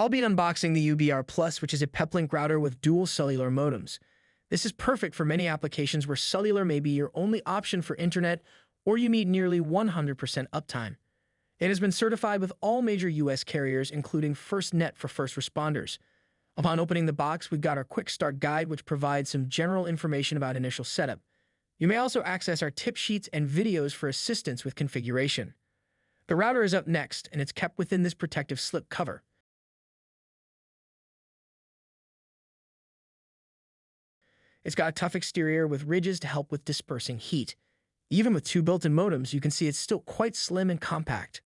I'll be unboxing the UBR Plus, which is a Peplink router with dual cellular modems. This is perfect for many applications where cellular may be your only option for internet or you meet nearly 100% uptime. It has been certified with all major US carriers, including FirstNet for first responders. Upon opening the box, we've got our quick start guide, which provides some general information about initial setup. You may also access our tip sheets and videos for assistance with configuration. The router is up next, and it's kept within this protective slip cover. It's got a tough exterior with ridges to help with dispersing heat. Even with two built-in modems, you can see it's still quite slim and compact.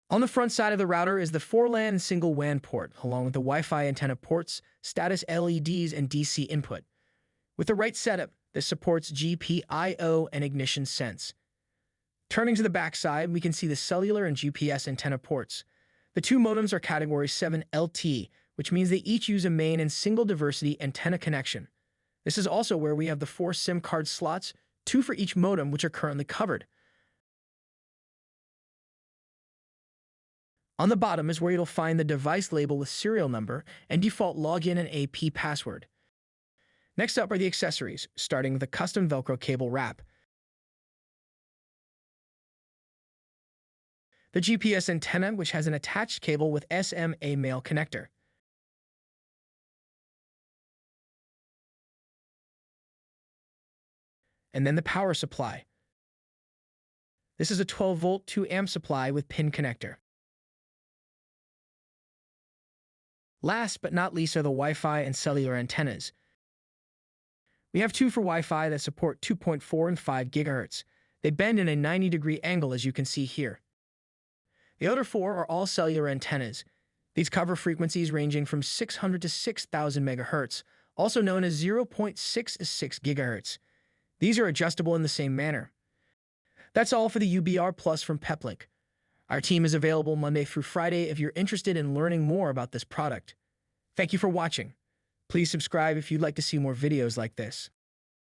On the front side of the router is the 4LAN and single WAN port, along with the Wi-Fi antenna ports, status LEDs, and DC input. With the right setup, this supports GPIO and ignition sense. Turning to the back side, we can see the cellular and GPS antenna ports. The two modems are Category 7 LT, which means they each use a main and single diversity antenna connection. This is also where we have the 4 SIM card slots, 2 for each modem, which are currently covered. On the bottom is where you'll find the device label with serial number and default login and AP password. Next up are the accessories, starting with a custom Velcro cable wrap. The GPS antenna, which has an attached cable with SMA male connector. And then the power supply. This is a 12-volt 2-amp supply with pin connector. Last but not least are the Wi-Fi and cellular antennas. We have 2 for Wi-Fi that support 2.4 and 5 GHz. They bend in a 90-degree angle, as you can see here. The other 4 are all cellular antennas. These cover frequencies ranging from 600 to 6,000 MHz, also known as 0.66 GHz. These are adjustable in the same manner. That's all for the UBR Plus from Peplink. Our team is available Monday through Friday if you're interested in learning more about this product. Thank you for watching. Please subscribe if you'd like to see more videos like this.